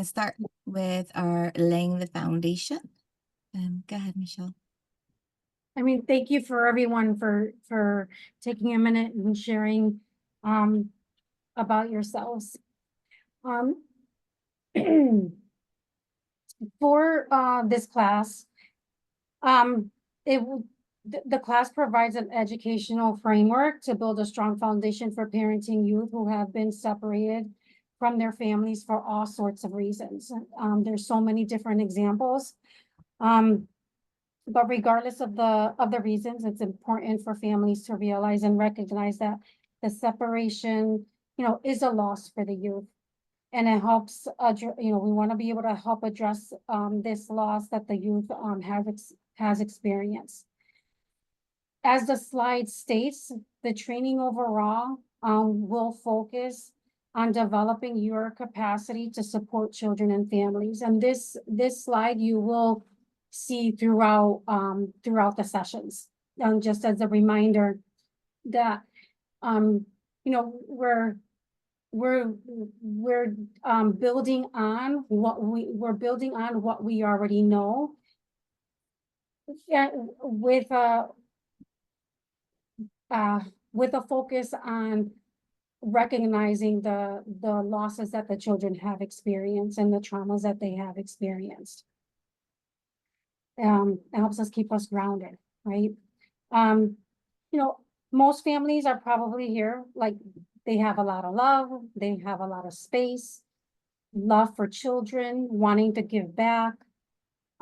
Start with our laying the foundation. Go ahead, Michelle. Thank you for everyone for taking a minute and sharing about yourselves. For this class, the class provides an educational framework to build a strong foundation for parenting youth who have been separated from their families for all sorts of reasons. There's so many different examples. But regardless of the reasons, it's important for families to realize and recognize that the separation, is a loss for the youth. And it helps, we want to be able to help address this loss that the youth has experienced. As the slide states, the training overall will focus on developing your capacity to support children and families. And this slide you will see throughout the sessions. Just as a reminder that we're building on what we already know. Yeah, with a focus on recognizing the losses that the children have experienced and the traumas that they have experienced. It helps us keep us grounded, right? Most families are probably here, like they have a lot of love, they have a lot of space, love for children, wanting to give back,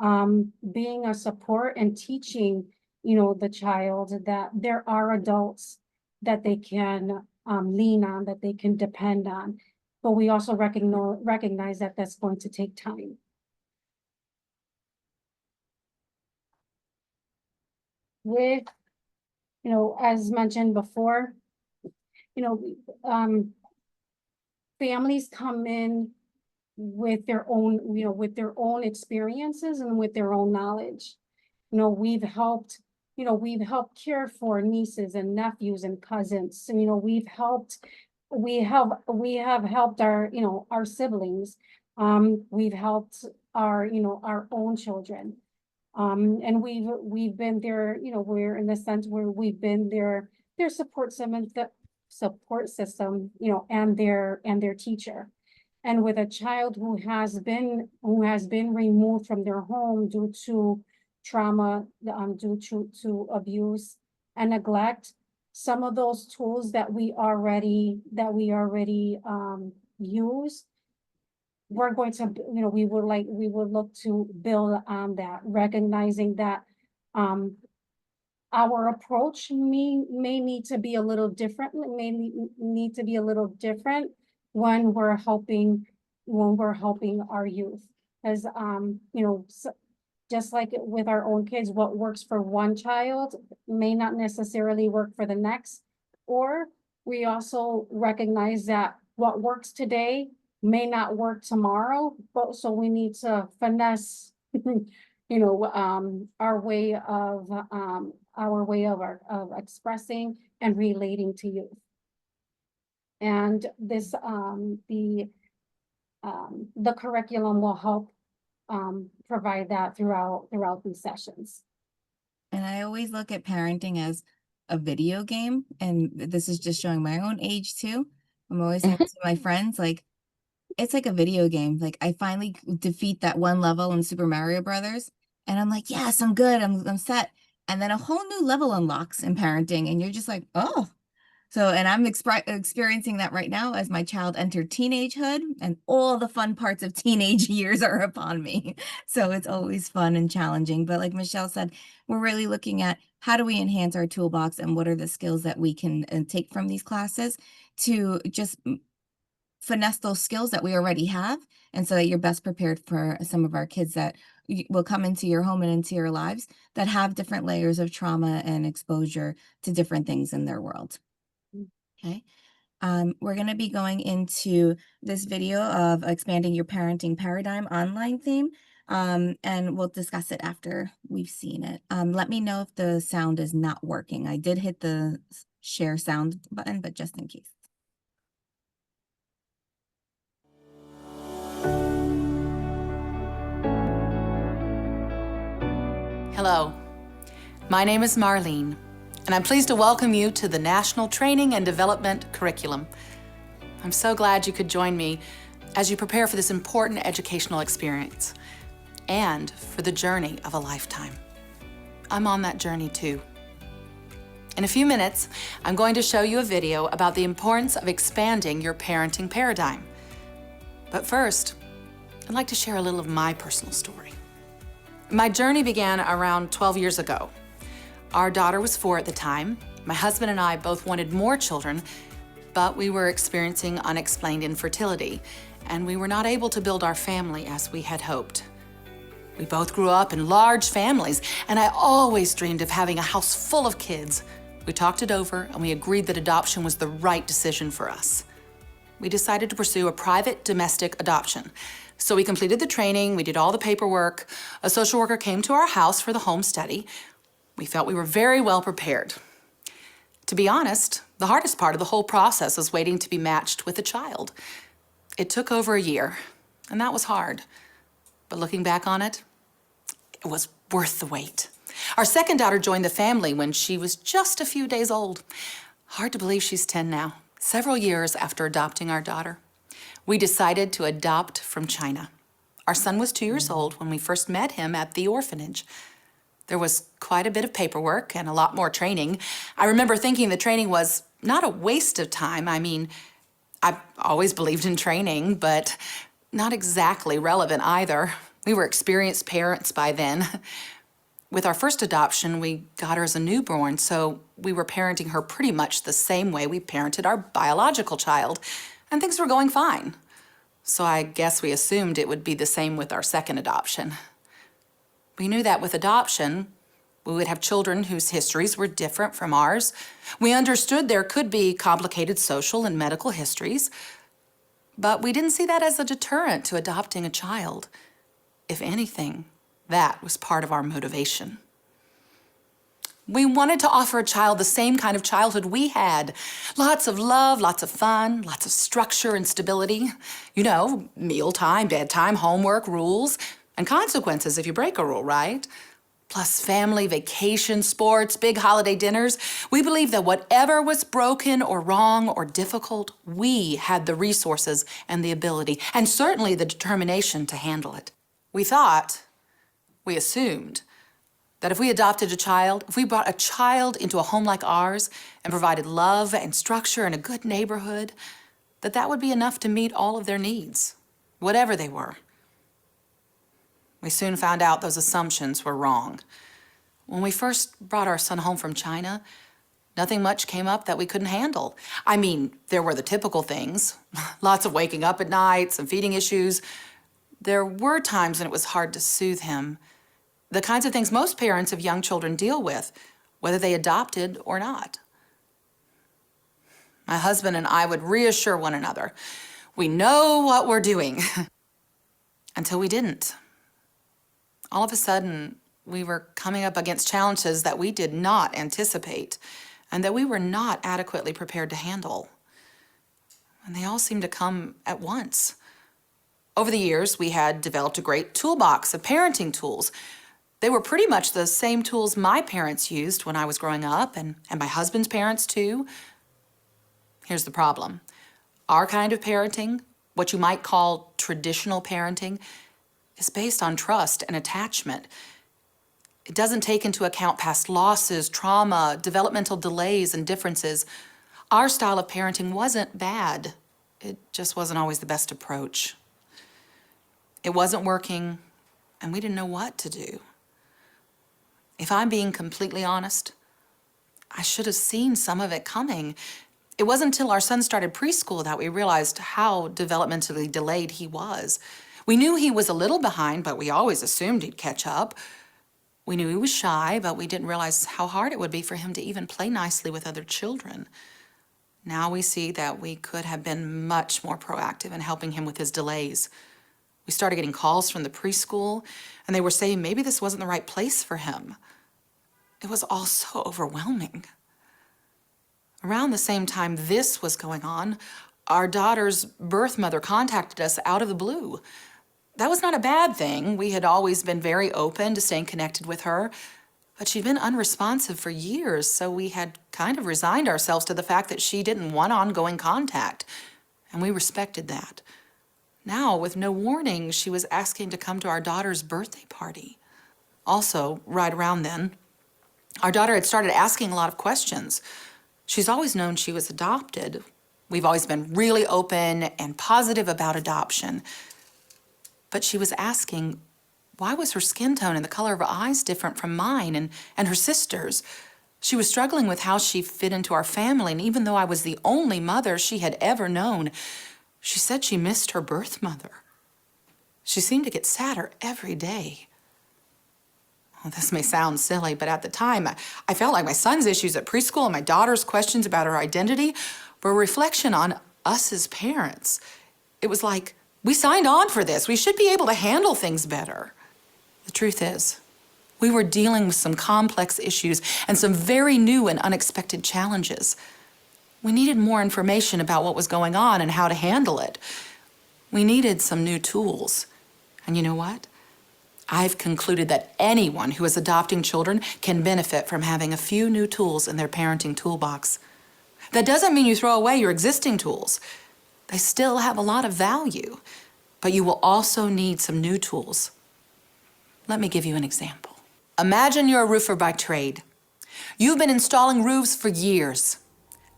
being a support and teaching, the child that there are adults that they can lean on, that they can depend on. But we also recognize that that's going to take time. With, as mentioned before, families come in with their own experiences and with their own knowledge. We've helped care for nieces and nephews and cousins. We have helped our siblings. We've helped our own children. And we've been there, we're in the sense where we've been their support system, and their teacher. And with a child who has been removed from their home due to trauma, due to abuse and neglect, some of those tools that we already use, we're going to, we would look to build on that, recognizing that our approach may need to be a little different, when we're helping our youth. As just like with our own kids, what works for one child may not necessarily work for the next. Or we also recognize that what works today may not work tomorrow, but so we need to finesse our way of expressing and relating to youth. And this the curriculum will help provide that throughout these sessions. And I always look at parenting as a video game, and this is just showing my own age too. I'm always saying to my friends, like, it's like a video game. Like, I finally defeat that one level in Super Mario Brothers, and I'm like, yes, I'm good, I'm set. And then a whole new level unlocks in parenting, and you're just like, oh. So, and I'm experiencing that right now as my child entered teenagehood, and all the fun parts of teenage years are upon me. So it's always fun and challenging. But like Michelle said, we're really looking at how do we enhance our toolbox and what are the skills that we can take from these classes to just finesse those skills that we already have, and so that you're best prepared for some of our kids that will come into your home and into your lives that have different layers of trauma and exposure to different things in their world. Okay. We're going to be going into this video of expanding your parenting paradigm online theme, and we'll discuss it after we've seen it. Let me know if the sound is not working. I did hit the share sound button, but just in case. Hello, my name is Marlene, and I'm pleased to welcome you to the National Training and Development Curriculum. I'm so glad you could join me as you prepare for this important educational experience and for the journey of a lifetime. I'm on that journey too. In a few minutes, I'm going to show you a video about the importance of expanding your parenting paradigm. But first, I'd like to share a little of my personal story. My journey began around 12 years ago. Our daughter was 4 at the time. My husband and I both wanted more children, but we were experiencing unexplained infertility, and we were not able to build our family as we had hoped. We both grew up in large families, and I always dreamed of having a house full of kids. We talked it over, and we agreed that adoption was the right decision for us. We decided to pursue a private domestic adoption. So we completed the training, we did all the paperwork. A social worker came to our house for the home study. We felt we were very well prepared. To be honest, the hardest part of the whole process was waiting to be matched with a child. It took over a year, and that was hard. But looking back on it, it was worth the wait. Our second daughter joined the family when she was just a few days old. Hard to believe she's 10 now, several years after adopting our daughter. We decided to adopt from China. Our son was 2 years old when we first met him at the orphanage. There was quite a bit of paperwork and a lot more training. I remember thinking the training was not a waste of time. I mean, I've always believed in training, but not exactly relevant either. We were experienced parents by then. With our first adoption, we got her as a newborn, so we were parenting her pretty much the same way we parented our biological child, and things were going fine. So I guess we assumed it would be the same with our second adoption. We knew that with adoption, we would have children whose histories were different from ours. We understood there could be complicated social and medical histories, but we didn't see that as a deterrent to adopting a child. If anything, that was part of our motivation. We wanted to offer a child the same kind of childhood we had. Lots of love, lots of fun, lots of structure and stability. You know, mealtime, bedtime, homework, rules, and consequences if you break a rule, right? Plus family, vacation, sports, big holiday dinners. We believed that whatever was broken or wrong or difficult, we had the resources and the ability, and certainly the determination to handle it. We assumed, that if we adopted a child, if we brought a child into a home like ours and provided love and structure and a good neighborhood, that would be enough to meet all of their needs, whatever they were. We soon found out those assumptions were wrong. When we first brought our son home from China, nothing much came up that we couldn't handle. I mean, there were the typical things, lots of waking up at night, some feeding issues. There were times when it was hard to soothe him. The kinds of things most parents of young children deal with, whether they adopted or not. My husband and I would reassure one another, we know what we're doing, until we didn't. All of a sudden, we were coming up against challenges that we did not anticipate and that we were not adequately prepared to handle. And they all seemed to come at once. Over the years, we had developed a great toolbox of parenting tools. They were pretty much the same tools my parents used when I was growing up, and my husband's parents too. Here's the problem. Our kind of parenting, what you might call traditional parenting, is based on trust and attachment. It doesn't take into account past losses, trauma, developmental delays, and differences. Our style of parenting wasn't bad. It just wasn't always the best approach. It wasn't working, and we didn't know what to do. If I'm being completely honest, I should have seen some of it coming. It wasn't until our son started preschool that we realized how developmentally delayed he was. We knew he was a little behind, but we always assumed he'd catch up. We knew he was shy, but we didn't realize how hard it would be for him to even play nicely with other children. Now we see that we could have been much more proactive in helping him with his delays. We started getting calls from the preschool, and they were saying maybe this wasn't the right place for him. It was all so overwhelming. Around the same time this was going on, our daughter's birth mother contacted us out of the blue. That was not a bad thing. We had always been very open to staying connected with her, but she'd been unresponsive for years, so we had kind of resigned ourselves to the fact that she didn't want ongoing contact, and we respected that. Now, with no warning, she was asking to come to our daughter's birthday party. Also, right around then, our daughter had started asking a lot of questions. She's always known she was adopted. We've always been really open and positive about adoption. But she was asking, why was her skin tone and the color of her eyes different from mine and her sister's? She was struggling with how she fit into our family, and even though I was the only mother she had ever known, she said she missed her birth mother. She seemed to get sadder every day. Well, this may sound silly, but at the time, I felt like my son's issues at preschool and my daughter's questions about her identity were a reflection on us as parents. It was like, we signed on for this. We should be able to handle things better. The truth is, we were dealing with some complex issues and some very new and unexpected challenges. We needed more information about what was going on and how to handle it. We needed some new tools. And you know what? I've concluded that anyone who is adopting children can benefit from having a few new tools in their parenting toolbox. That doesn't mean you throw away your existing tools. They still have a lot of value, but you will also need some new tools. Let me give you an example. Imagine you're a roofer by trade. You've been installing roofs for years.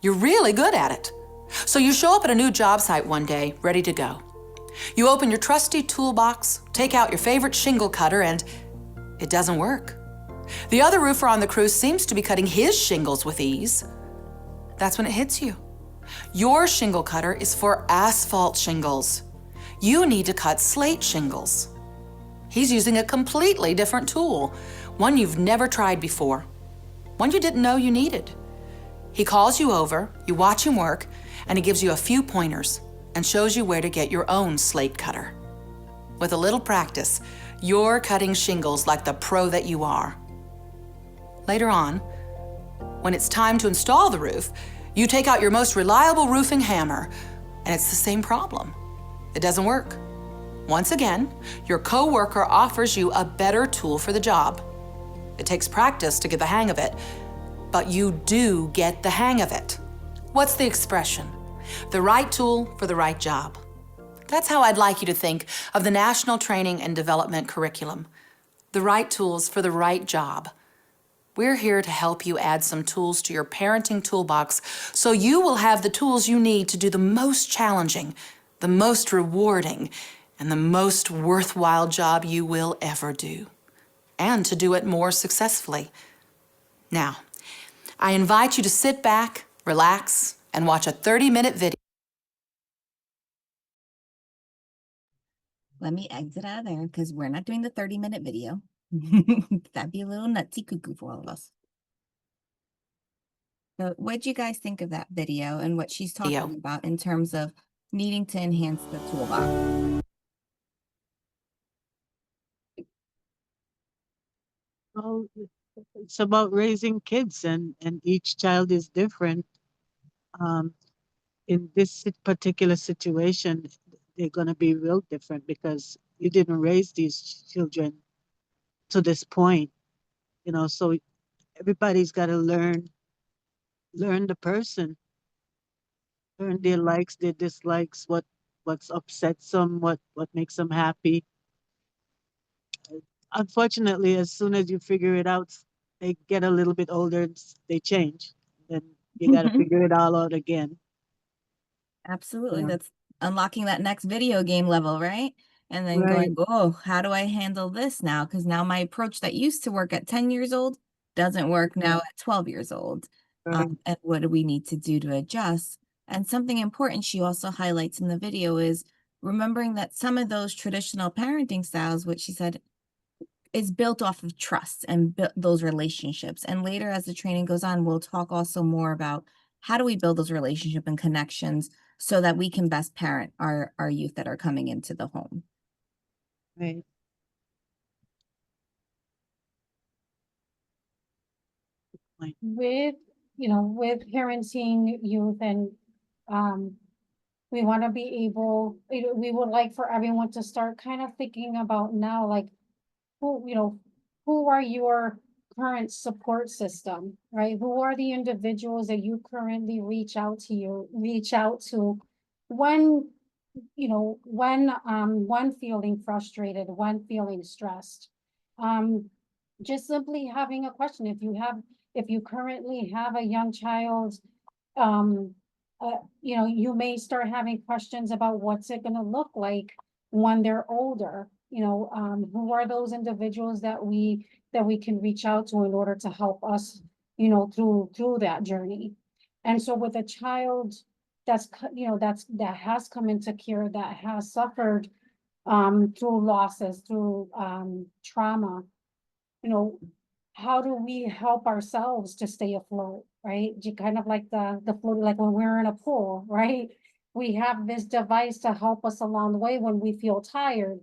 You're really good at it. So you show up at a new job site one day, ready to go. You open your trusty toolbox, take out your favorite shingle cutter, and it doesn't work. The other roofer on the crew seems to be cutting his shingles with ease. That's when it hits you. Your shingle cutter is for asphalt shingles. You need to cut slate shingles. He's using a completely different tool, one you've never tried before, one you didn't know you needed. He calls you over, you watch him work, and he gives you a few pointers and shows you where to get your own slate cutter. With a little practice, you're cutting shingles like the pro that you are. Later on, when it's time to install the roof, you take out your most reliable roofing hammer, and it's the same problem. It doesn't work. Once again, your coworker offers you a better tool for the job. It takes practice to get the hang of it, but you do get the hang of it. What's the expression? The right tool for the right job. That's how I'd like you to think of the National Training and Development Curriculum. The right tools for the right job. We're here to help you add some tools to your parenting toolbox so you will have the tools you need to do the most challenging, the most rewarding, and the most worthwhile job you will ever do, and to do it more successfully. Now, I invite you to sit back, relax, and watch a 30-minute video. Let me exit out of there because we're not doing the 30-minute video. That'd be a little nutsy cuckoo for all of us. So what'd you guys think of that video and what she's talking about in terms of needing to enhance the toolbox? Well, it's about raising kids, and each child is different. In this particular situation, they're going to be real different because you didn't raise these children to this point, you know. So everybody's got to learn the person, learn their likes, their dislikes, what's upsets them, what makes them happy. Unfortunately, as soon as you figure it out, they get a little bit older, they change. Then you got to figure it all out again. Absolutely. Yeah. That's unlocking that next video game level, right? And then Right. going, oh, how do I handle this now? Because now my approach that used to work at 10 years old doesn't work now at 12 years old. Right. And what do we need to do to adjust? And something important she also highlights in the video is remembering that some of those traditional parenting styles, which she said, is built off of trust and those relationships. And later, as the training goes on, we'll talk also more about how do we build those relationship and connections so that we can best parent our youth that are coming into the home. Right. Point. With, you know, with parenting youth and We want to be able, we would like for everyone to start kind of thinking about now, like, who, who are your current support system, right? Who are the individuals that you currently reach out to when, when feeling frustrated, when feeling stressed. Just simply having a question, if you currently have a young child, um, you may start having questions about what's it gonna look like when they're older. Who are those individuals that we can reach out to in order to help us, through that journey. And so with a child that has come into care, that has suffered through losses, through trauma, you know, how do we help ourselves to stay afloat, right? Kind of like the float, like when we're in a pool, right? We have this device to help us along the way when we feel tired,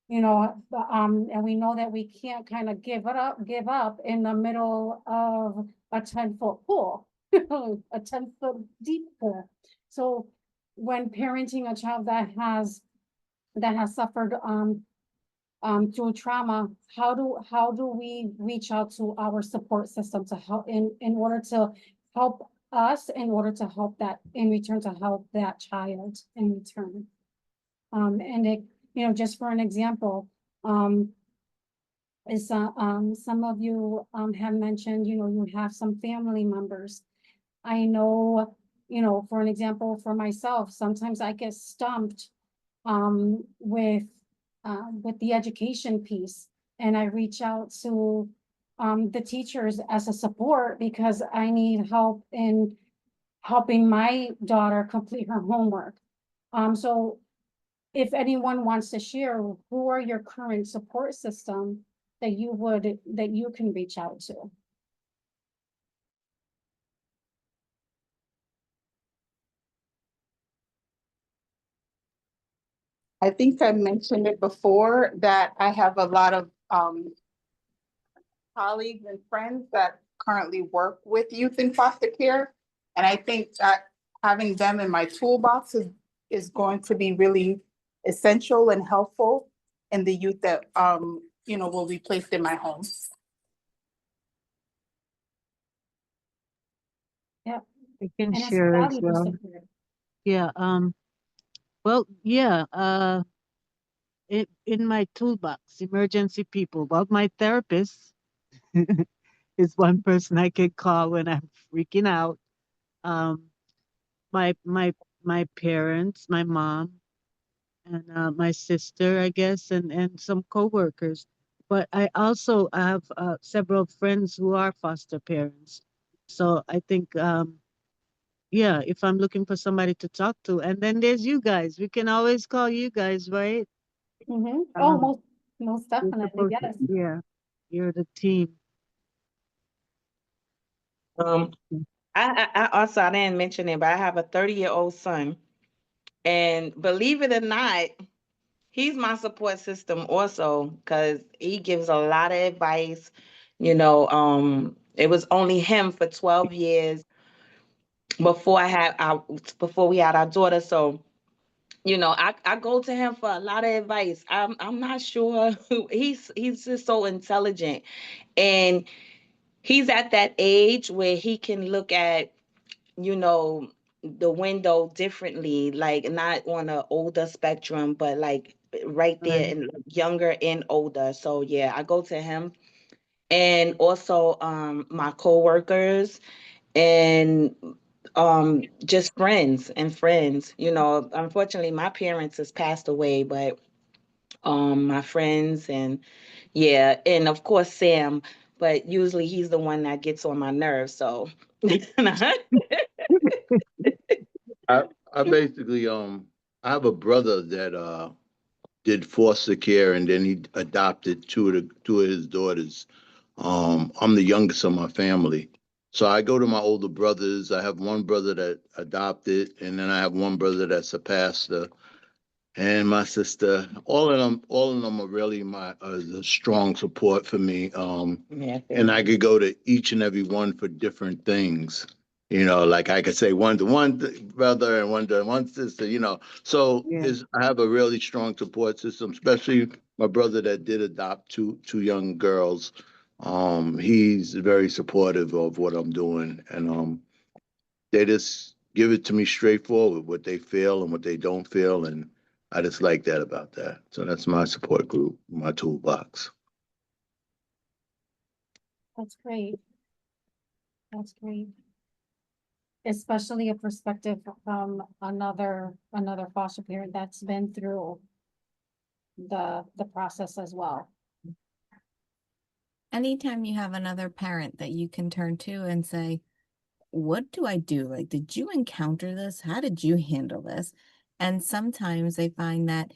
and we know that we can't kind of give up in the middle of a 10-foot pool, a 10-foot deep pool. So when parenting a child that has suffered through trauma, how do we reach out to our support system to help in order to help us, in order to help that in return, to help that child in return? And it, just for an example, is some of you have mentioned, you have some family members. I know, for an example, for myself, sometimes I get stumped with the education piece, and I reach out to the teachers as a support because I need help in helping my daughter complete her homework. So if anyone wants to share, who are your current support system that you can reach out to? I think I mentioned it before that I have a lot of colleagues and friends that currently work with youth in foster care. And I think that having them in my toolbox is going to be really essential and helpful in the youth that will be placed in my home. Yeah. I can And it's share as valuable well. support. Yeah, well, yeah, in my toolbox, emergency people. Well, my therapist is one person I can call when I'm freaking out. Um, my my my parents, my mom, and my sister, I guess, and some coworkers. But I also have several friends who are foster parents. So I think, yeah, if I'm looking for somebody to talk to, and then there's you guys. We can always call you guys, right? Oh, Um, most you're definitely, supposed to, yes. yeah, you're the team. Um, I also, I didn't mention it, but I have a 30-year-old son. And believe it or not, he's my support system also because he gives a lot of advice. It was only him for 12 years before we had our daughter. So, I go to him for a lot of advice. I'm not sure he's just so intelligent. And he's at that age where he can look at the window differently, like not on an older spectrum, but like right there Right. and younger and older. So yeah, I go to him and also my coworkers and just friends. Unfortunately my parents has passed away, but my friends and yeah, and of course Sam, but usually he's the one that gets on my nerves, so I basically I have a brother that did foster care and then he adopted two of his daughters. I'm the youngest of my family. So I go to my older brothers. I have one brother that adopted, and then I have one brother that's a pastor, and my sister. All of them are really my a strong support for me. yeah, And I could go to each and every one for different things. You know, like I could say one to one brother and one to one sister, you know. So Yeah. I have a really strong support system, especially my brother that did adopt two young girls. He's very supportive of what I'm doing, and they just give it to me straightforward, what they feel and what they don't feel, and I just like that about that. So that's my support group, my toolbox. That's great. That's great. Especially a perspective from another foster parent that's been through the process as well. Anytime you have another parent that you can turn to and say, what do I do? Like, did you encounter this? How did you handle this? And sometimes they find that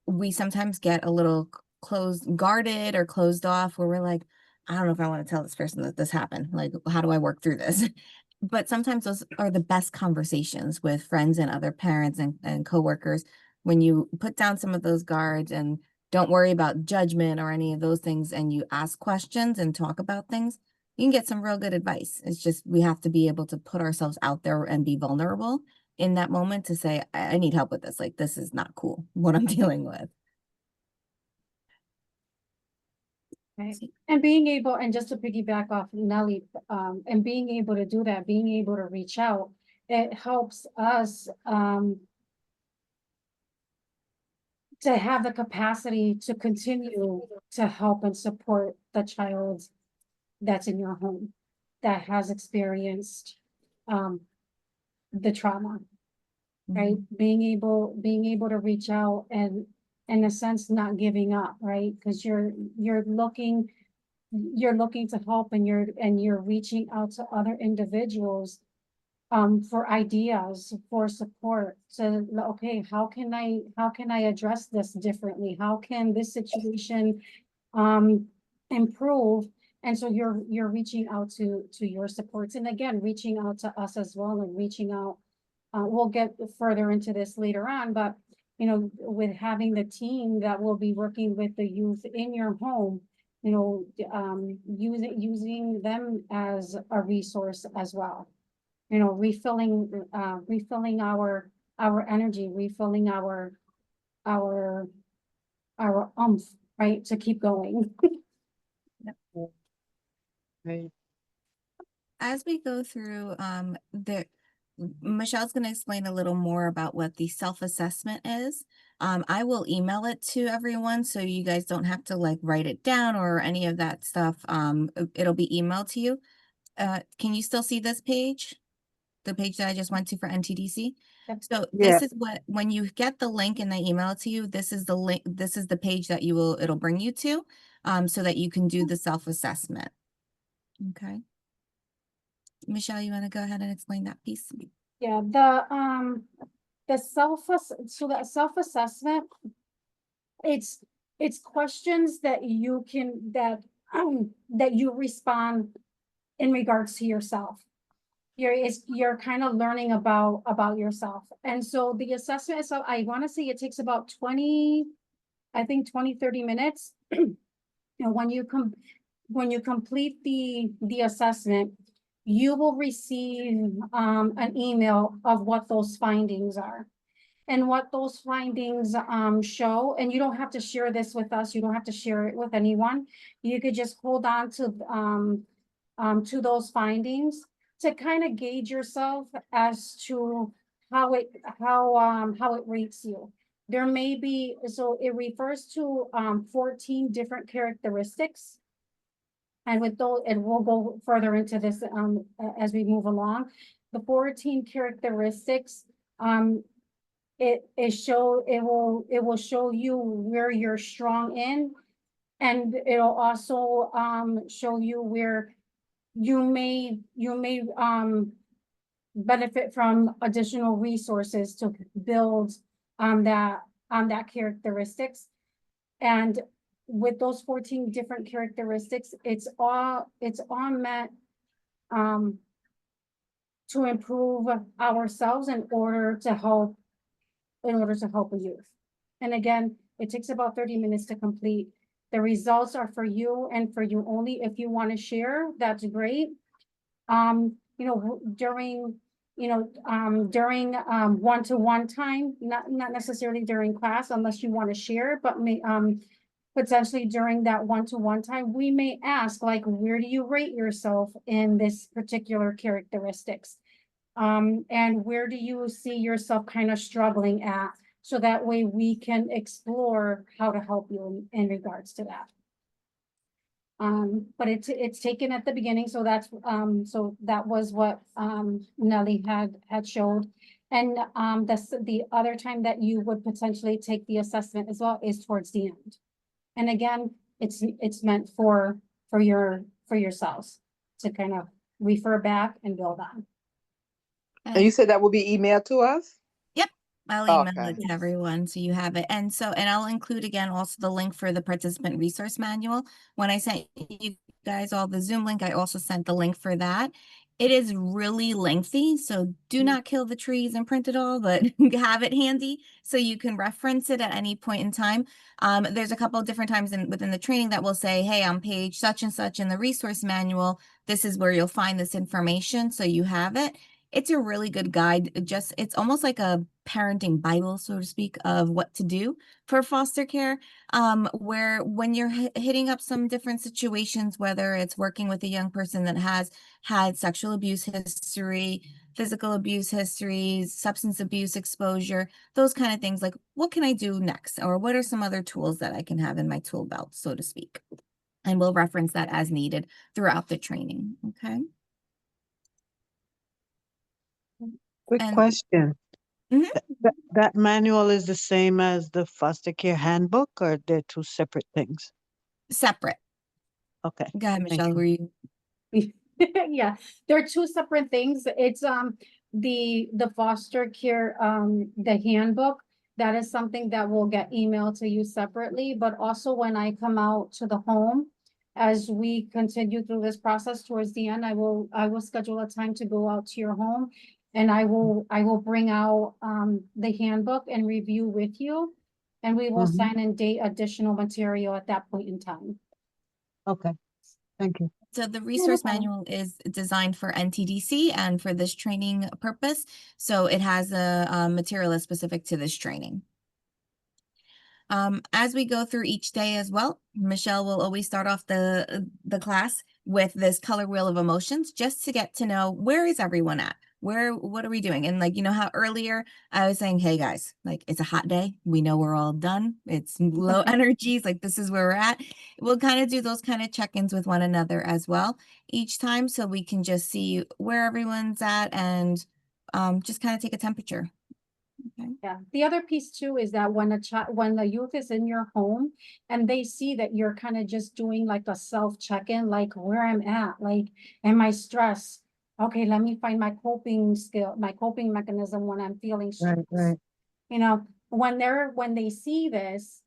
we sometimes get a little closed, guarded or closed off where we're like, I don't know if I want to tell this person that this happened. Like, how do I work through this? But sometimes those are the best conversations with friends and other parents and coworkers when you put down some of those guards and don't worry about judgment or any of those things and you ask questions and talk about things, you can get some real good advice. It's just we have to be able to put ourselves out there and be vulnerable in that moment to say, I need help with this. Like, this is not cool, what I'm dealing with. Right. And being able, and just to piggyback off Nelly, and being able to do that, being able to reach out, it helps us, to have the capacity to continue to help and support the child that's in your home, that has experienced, the trauma, right? Being able to reach out and, in a sense, not giving up, right? Because you're looking to help and you're reaching out to other individuals for ideas, for support. So, okay, how can I address this differently? How can this situation improve? And so you're reaching out to your supports, and again, reaching out to us as well, and reaching out. We'll get further into this later on, but you know, with having the team that will be working with the youth in your home, you know, using them as a resource as well. You know, refilling our energy, refilling our umph, right, to keep going. Right. As we go through, Michelle's going to explain a little more about what the self-assessment is. I will email it to everyone so you guys don't have to like write it down or any of that stuff. It'll be emailed to you. Can you still see this page? The page that I just went to for NTDC? Yep. So Yeah. this is what, when you get the link and they email it to you, this is the link, this is the page that it'll bring you to, so that you can do the self-assessment. Okay. Michelle, you want to go ahead and explain that piece? Yeah, the self-assessment, it's questions that you can, that you respond in regards to yourself. You're kind of learning about yourself. And so the assessment, so I want to say it takes about 20 to 30 minutes. And when you complete the assessment, you will receive an email of what those findings are. And what those findings show, and you don't have to share this with us, you don't have to share it with anyone. You could just hold on to those findings to kind of gauge yourself as to how it rates you. There may be, so it refers to 14 different characteristics. And with those, and we'll go further into this as we move along. The 14 characteristics, it will show you where you're strong in, and it'll also show you where you may benefit from additional resources to build on that characteristics. And with those 14 different characteristics, it's all meant to improve ourselves in order to help a youth. And again, it takes about 30 minutes to complete. The results are for you and for you only. If you want to share, that's great. you know, during, during, one-to-one time, not necessarily during class unless you want to share, but potentially during that one-to-one time, we may ask, like, where do you rate yourself in this particular characteristics? And where do you see yourself kind of struggling at? So that way we can explore how to help you in regards to that. But it's taken at the beginning, so so that was what, Nellie had showed. And, the other time that you would potentially take the assessment as well is towards the end. And again, it's meant for yourselves to kind of refer back and build on. And you said that will be emailed to us? I'll email Okay. it to Yes. everyone so you have it. And I'll include again also the link for the participant resource manual. When I sent you guys all the Zoom link, I also sent the link for that. It is really lengthy, so do not kill the trees and print it all, but have it handy so you can reference it at any point in time. There's a couple of different times within the training that will say, hey, on page such and such in the resource manual, this is where you'll find this information, so you have it. It's a really good guide. It's almost like a parenting Bible, so to speak, of what to do for foster care. Where when you're hitting up some different situations, whether it's working with a young person that has had sexual abuse history, physical abuse histories, substance abuse exposure, those kind of things, like what can I do next? Or what are some other tools that I can have in my tool belt, so to speak? And we'll reference that as needed throughout the training, okay? Quick And- question. Mhm. That manual is the same as the foster care handbook, or they're two separate things? Separate. Okay. Go ahead, Thank Michelle, you. were you? Yeah, they're two separate things. It's, the foster care, the handbook, that is something that will get emailed to you separately, but also when I come out to the home, as we continue through this process towards the end, I will schedule a time to go out to your home. And I will bring out, the handbook and review with you. And we will Mhm. sign and date additional material at that point in time. Okay, thank you. So the resource problem. manual is designed for NTDC and for this training purpose. So it has a material that's specific to this training. As we go through each day as well, Michelle will always start off the class with this color wheel of emotions, just to get to know, where is everyone at? What are we doing? And like, you know how earlier I was saying, hey guys, like it's a hot day. We know we're all done. It's low energies. Like this is where we're at. We'll kind of do those kind of check-ins with one another as well each time, so we can just see where everyone's at and just kind of take a temperature. Okay. Yeah, the other piece too is that when when the youth is in your home and they see that you're kind of just doing like a self check-in, like where I'm at, like, am I stressed? Okay, let me find my coping mechanism when I'm feeling stressed. Right. You know, when they see this,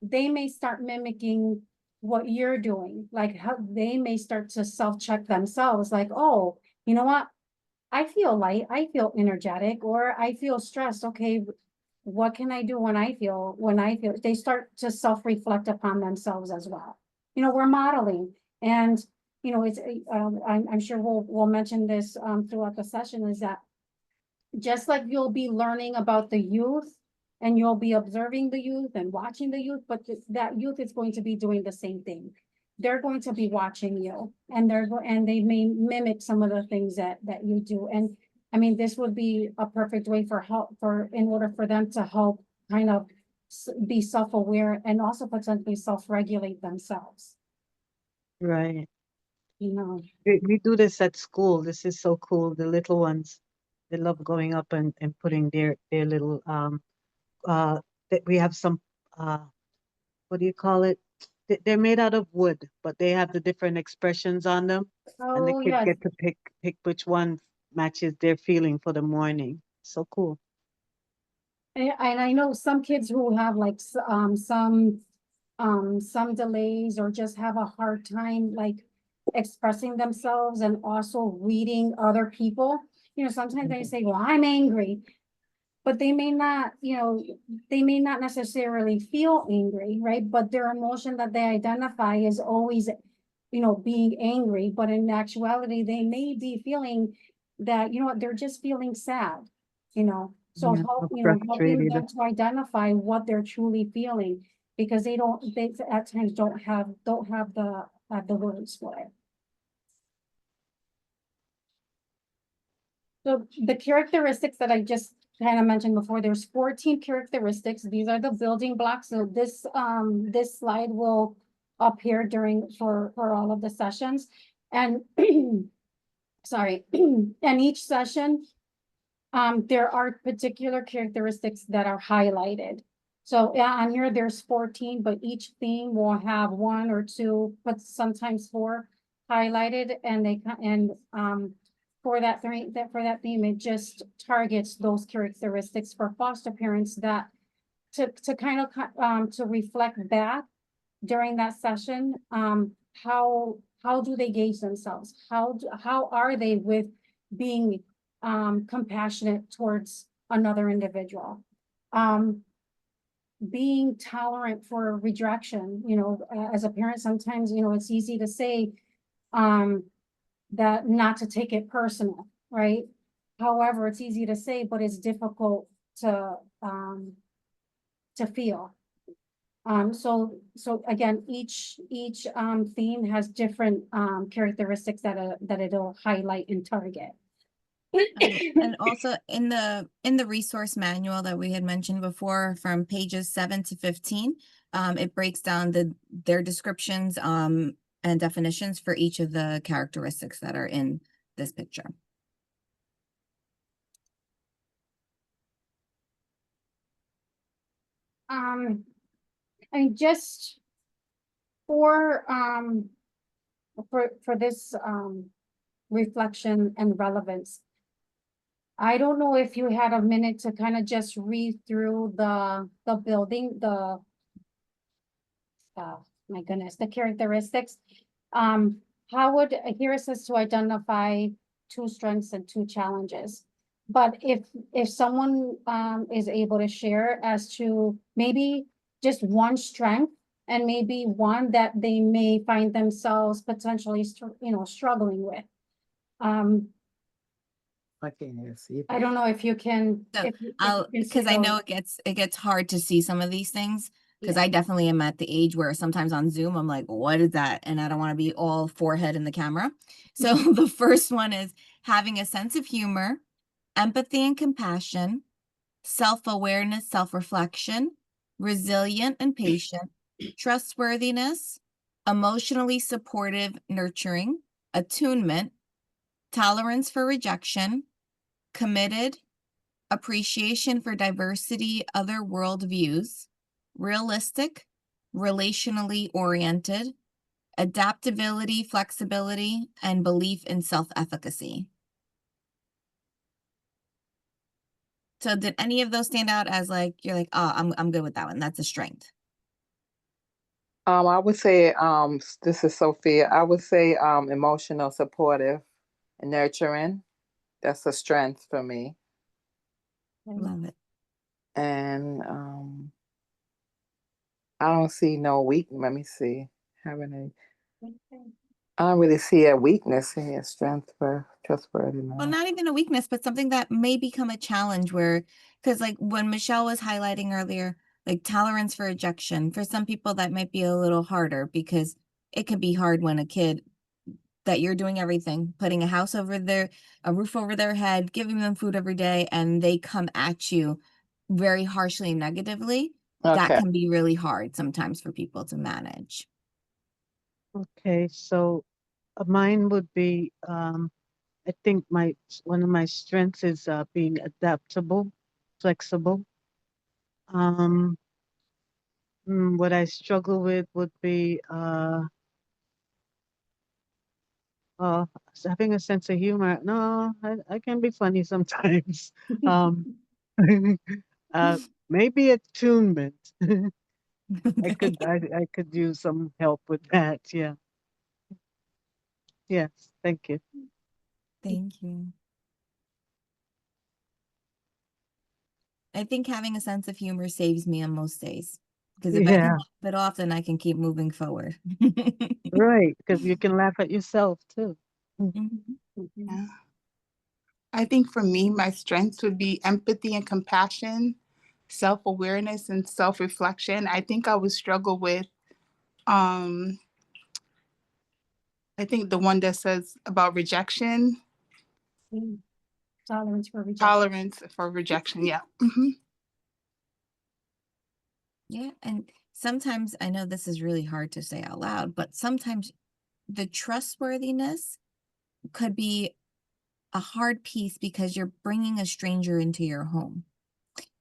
they may start mimicking what you're doing, like how they may start to self-check themselves, like, oh, you know what? I feel light, I feel energetic, or I feel stressed. Okay, what can I do when I feel, they start to self-reflect upon themselves as well. You know, we're modeling, and, you know, it's, I'm sure we'll mention this, throughout the session, is that just like you'll be learning about the youth and you'll be observing the youth and watching the youth, but that youth is going to be doing the same thing. They're going to be watching you, and they may mimic some of the things that you do. And I mean, this would be a perfect way in order for them to help kind of be self-aware and also potentially self-regulate themselves, Right. you know. We do this at school. This is so cool. The little ones, they love going up and putting their little that we have some what do you call it? They're made out of wood, but they have the different expressions on them, and the Oh, kids yes. get to pick which one matches their feeling for the morning. So cool. And I know some kids who have like, some delays or just have a hard time like expressing themselves and also reading other people. You know, sometimes they say, well, I'm angry, but they may not, you know, they may not necessarily feel angry, right? But their emotion that they identify is always, you know, being angry, but in actuality, they may be feeling that, you know what, they're just feeling sad, you know? So Yeah, help, or you know, helping frustrated. them to identify what they're truly feeling, because they at times don't have the words for it. So the characteristics that I just kind of mentioned before, there's 14 characteristics. These are the building blocks. So this slide will appear for all of the sessions. And sorry, and each session, there are particular characteristics that are highlighted. So yeah, on here there's 14, but each theme will have 1 or 2, but sometimes 4 highlighted, and for that theme, it just targets those characteristics for foster parents that to kind of to reflect back during that session, how do they gauge themselves? How are they with being compassionate towards another individual? Being tolerant for rejection, you know, as a parent, sometimes, you know, it's easy to say that not to take it personal, right? However, it's easy to say, but it's difficult to feel. So again, each theme has different characteristics that it'll highlight and target. And also in the resource manual that we had mentioned before, from pages 7 to 15, it breaks down their descriptions and definitions for each of the characteristics that are in this picture. I mean, just for this reflection and relevance, I don't know if you had a minute to kind of just read through the building, my goodness, the characteristics. How would, here it says to identify 2 strengths and 2 challenges. But if someone is able to share as to maybe just 1 strength and maybe 1 that they may find themselves potentially, you know, struggling with. I can't even see. I don't know if you can. So if you can because see I know those. it gets hard to see some of these things, because Yeah. I definitely am at the age where sometimes on Zoom I'm like, what is that? And I don't want to be all forehead in the camera. So the first one is having a sense of humor, empathy and compassion, self-awareness, self-reflection, resilient and patient, trustworthiness, emotionally supportive, nurturing, attunement, tolerance for rejection, committed, appreciation for diversity, other worldviews, realistic, relationally oriented, adaptability, flexibility, and belief in self-efficacy. So did any of those stand out as like, you're like, oh, I'm good with that one. That's a strength. I would say, this is Sophia. I would say, emotional, supportive, and nurturing. That's a strength for me. Love it. And I don't see no weak. Let me see. I don't really see a weakness here. Strength for trustworthiness. Well, not even a weakness, but something that may become a challenge where, because like when Michelle was highlighting earlier, like tolerance for rejection, for some people that might be a little harder, because it can be hard when a kid that you're doing everything, putting a roof over their head, giving them food every day, and they come at you very harshly and negatively. That Okay. can be really hard sometimes for people to manage. Okay, so mine would be, I think one of my strengths is being adaptable, flexible. What I struggle with would be having a sense of humor. No, I can be funny sometimes. Um, maybe attunement. I could use some help with that. Yeah. Yes. Thank you. Thank you. I think having a sense of humor saves me on most days. Because if I can Yeah. laugh it off, then I can keep moving forward. Right, because you can laugh at yourself too. Mhm. Yeah. I think for me, my strengths would be empathy and compassion, self-awareness and self-reflection. I think I would struggle with, I think the one that says about rejection, Mm. Tolerance for rejection. tolerance for rejection. Yeah. Mhm. Yeah, and sometimes I know this is really hard to say out loud, but sometimes the trustworthiness could be a hard piece because you're bringing a stranger into your home.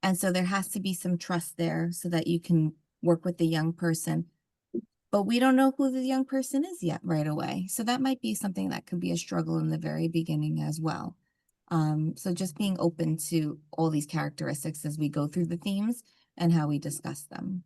And so there has to be some trust there so that you can work with the young person. But we don't know who the young person is yet right away. So that might be something that could be a struggle in the very beginning as well. So just being open to all these characteristics as we go through the themes and how we discuss them.